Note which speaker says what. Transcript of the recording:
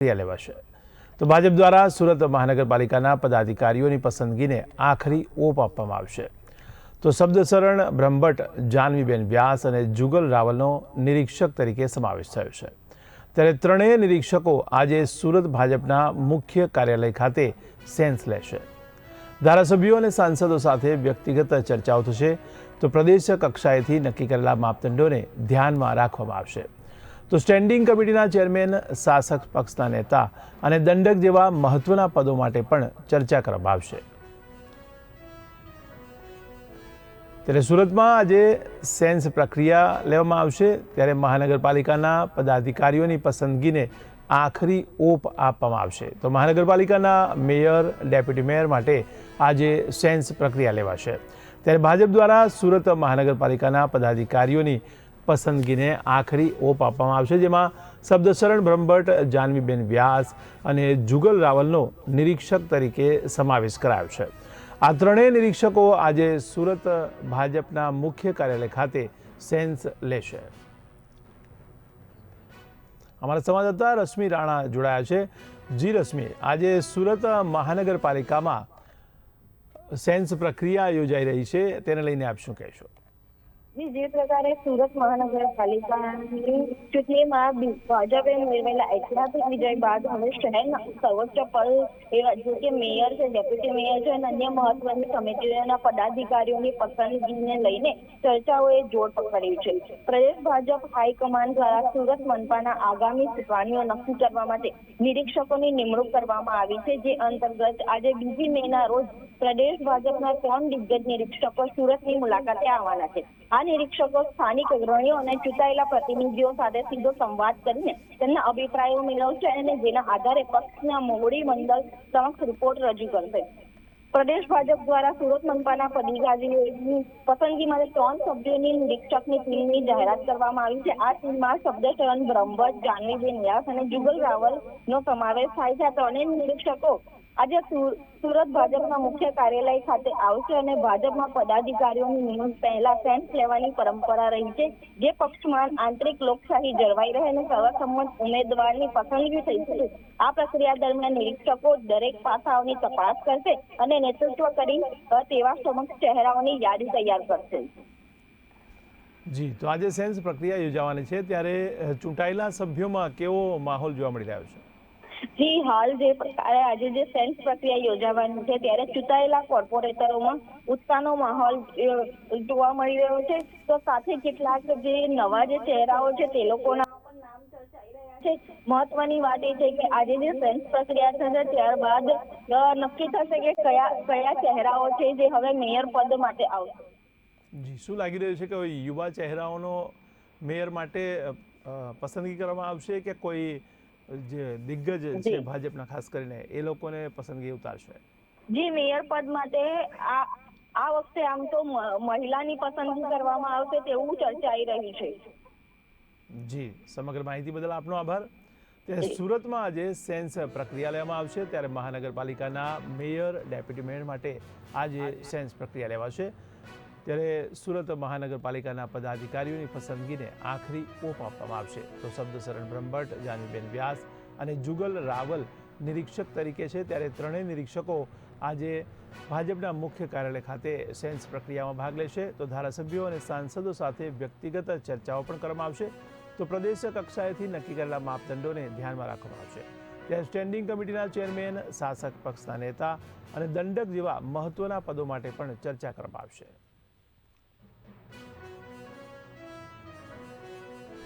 Speaker 1: લેવાશે। તો ભાજપ દ્વારા સુરત મહાનગરપાલિકાના પદાધિકારીઓની પસંદગીને આખરી ઓપ આપવામાં આવશે। તો શબ્દશરણ બ્રહ્મભટ્ટ, જાનવીબેન વ્યાસ અને જુગલ રાવલનો નિરીક્ષક તરીકે સમાવેશ થયો છે। ત્યારે ત્રણેય નિરીક્ષકો આજે સુરત ભાજપના મુખ્ય કાર્યાલય ખાતે સેન્સ લેશે। ધારાસભ્યો અને સાંસદો સાથે વ્યક્તિગત ચર્ચાઓ થશે। તો પ્રદેશ કક્ષાએથી નક્કી કરેલા માપદંડોને ધ્યાનમાં રાખવામાં આવશે। તો સ્ટેન્ડિંગ કમિટીના ચેરમેન, શાસક પક્ષના નેતા અને દંડક જેવા મહત્વના પદો માટે પણ ચર્ચા કરવામાં આવશે। ત્યારે સુરતમાં આજે સેન્સ પ્રક્રિયા લેવામાં આવશે। ત્યારે મહાનગરપાલિકાના પદાધિકારીઓની પસંદગીને આખરી ઓપ આપવામાં આવશે। તો મહાનગરપાલિકાના મેયર, ડેપ્યુટી મેયર માટે આજે સેન્સ પ્રક્રિયા લેવાશે। ત્યારે ભાજપ દ્વારા સુરત મહાનગરપાલિકાના પદાધિકારીઓની પસંદગીને આખરી ઓપ આપવામાં આવશે, જેમાં શબ્દશરણ બ્રહ્મભટ્ટ, જાનવીબેન વ્યાસ અને જુગલ રાવલનો નિરીક્ષક તરીકે સમાવેશ કરાયો છે। આ ત્રણેય નિરીક્ષકો આજે સુરત ભાજપના મુખ્ય કાર્યાલય ખાતે સેન્સ લેશે। અમારા સંવાદદાતા રશ્મિ રાણા જોડાયા છે। જી રશ્મિ, આજે સુરત મહાનગરપાલિકામાં સેન્સ પ્રક્રિયા યોજાઈ રહી છે, તેને લઈને આપ શું કહેશો?
Speaker 2: જે પ્રકારે સુરત મહાનગરપાલિકાની ચૂંટણીમાં ભાજપે મેળવેલા ઐતિહાસિક વિજય બાદ હવે શહેરના સર્વોચ્ચ પદ એવા જે કે મેયર છે, ડેપ્યુટી મેયર છે અને અન્ય મહત્વની સમિતિઓના પદાધિકારીઓની પસંદગીને લઈને ચર્ચાઓએ જોર પકડ્યું છે। પ્રદેશ ભાજપ હાઈકમાન્ડ દ્વારા સુરત મનપાના આગામી ચૂંટણીઓ નક્કી કરવા માટે નિરીક્ષકોની નિમણૂક કરવામાં આવી છે, જે અંતર્ગત આજે 2 મેના રોજ પ્રદેશ ભાજપના 3 દિગ્ગજ નિરીક્ષકો સુરતની મુલાકાતે આવવાના છે। આ નિરીક્ષકો સ્થાનિક અગ્રણીઓ અને ચૂંટાયેલા પ્રતિનિધિઓ સાથે સીધો સંવાદ કરીને તેમના અભિપ્રાયો મેળવશે અને જેના આધારે પક્ષના મોવડી મંડળ સમક્ષ રિપોર્ટ રજૂ કરશે। પ્રદેશ ભાજપ દ્વારા સુરત મનપાના પદાધિકારીઓની પસંદગી માટે 3 સભ્યોની નિરીક્ષકની ટીમની જાહેરાત કરવામાં આવી છે। આ ટીમમાં શબ્દશરણ બ્રહ્મભટ્ટ, જાનવીબેન વ્યાસ અને જુગલ રાવલનો સમાવેશ થાય છે। આ ત્રણેય નિરીક્ષકો આજે સુરત ભાજપના મુખ્ય કાર્યાલય ખાતે આવશે અને ભાજપમાં પદાધિકારીઓની નિમણૂક પહેલા સેન્સ લેવાની પરંપરા રહી છે, જે પક્ષમાં આંતરિક લોકશાહી જળવાઈ રહે અને સર્વસંમત ઉમેદવારની પસંદગી થઈ શકે। આ પ્રક્રિયા દરમિયાન નિરીક્ષકો દરેક પાસાઓની તપાસ કરશે અને નેતૃત્વ કરી તેવા સમક્ષ ચહેરાઓની યાદી તૈયાર કરશે।
Speaker 1: જી, તો આજે સેન્સ પ્રક્રિયા યોજાવાની છે, ત્યારે ચૂંટાયેલા સભ્યોમાં કેવો માહોલ જોવા મળી રહ્યો છે?
Speaker 2: જી, હાલ જે પ્રકારે આજે જે સેન્સ પ્રક્રિયા યોજાવાની છે ત્યારે ચૂંટાયેલા કોર્પોરેટરોમાં ઉત્સાહનો માહોલ જોવા મળી રહ્યો છે। તો સાથે કેટલાક જે નવા જે ચહેરાઓ છે તે લોકોના પણ નામ ચર્ચાઈ રહ્યા છે। મહત્વની વાત એ છે કે આજે જે સેન્સ પ્રક્રિયા થશે ત્યારબાદ નક્કી થશે કે કયા ચહેરાઓ છે જે હવે મેયર પદ માટે આવશે।
Speaker 1: જી, શું લાગી રહ્યું છે કે યુવા ચહેરાઓનો મેયર માટે પસંદગી કરવામાં આવશે કે કોઈ જે દિગ્ગજ છે ભાજપના ખાસ કરીને એ લોકોને પસંદગી ઉતારશે?
Speaker 2: જી, મેયર પદ માટે આ વખતે આમ તો મહિલાની પસંદગી કરવામાં આવશે તેવું ચર્ચાઈ રહ્યું છે।
Speaker 1: જી, સમગ્ર માહિતી બદલ આપનો આભાર। ત્યારે સુરતમાં આજે સેન્સ પ્રક્રિયા લેવામાં આવશે। ત્યારે મહાનગરપાલિકાના મેયર, ડેપ્યુટી મેયર માટે આજે સેન્સ પ્રક્રિયા લેવાશે। ત્યારે સુરત મહાનગરપાલિકાના પદાધિકારીઓની પસંદગીને આખરી ઓપ આપવામાં આવશે। તો શબ્દશરણ બ્રહ્મભટ્ટ, જાનવીબેન વ્યાસ અને જુગલ રાવલ નિરીક્ષક તરીકે છે। ત્યારે ત્રણેય નિરીક્ષકો આજે ભાજપના મુખ્ય કાર્યાલય ખાતે સેન્સ પ્રક્રિયામાં ભાગ લેશે। તો ધારાસભ્યો અને સાંસદો સાથે વ્યક્તિગત ચર્ચાઓ પણ કરવામાં આવશે। તો પ્રદેશ કક્ષાએથી નક્કી કરેલા માપદંડોને ધ્યાનમાં રાખવામાં આવશે। ત્યારે સ્ટેન્ડિંગ કમિટીના ચેરમેન, શાસક પક્ષના નેતા અને દંડક જેવા મહત્વના પદો માટે પણ ચર્ચા કરવામાં આવશે।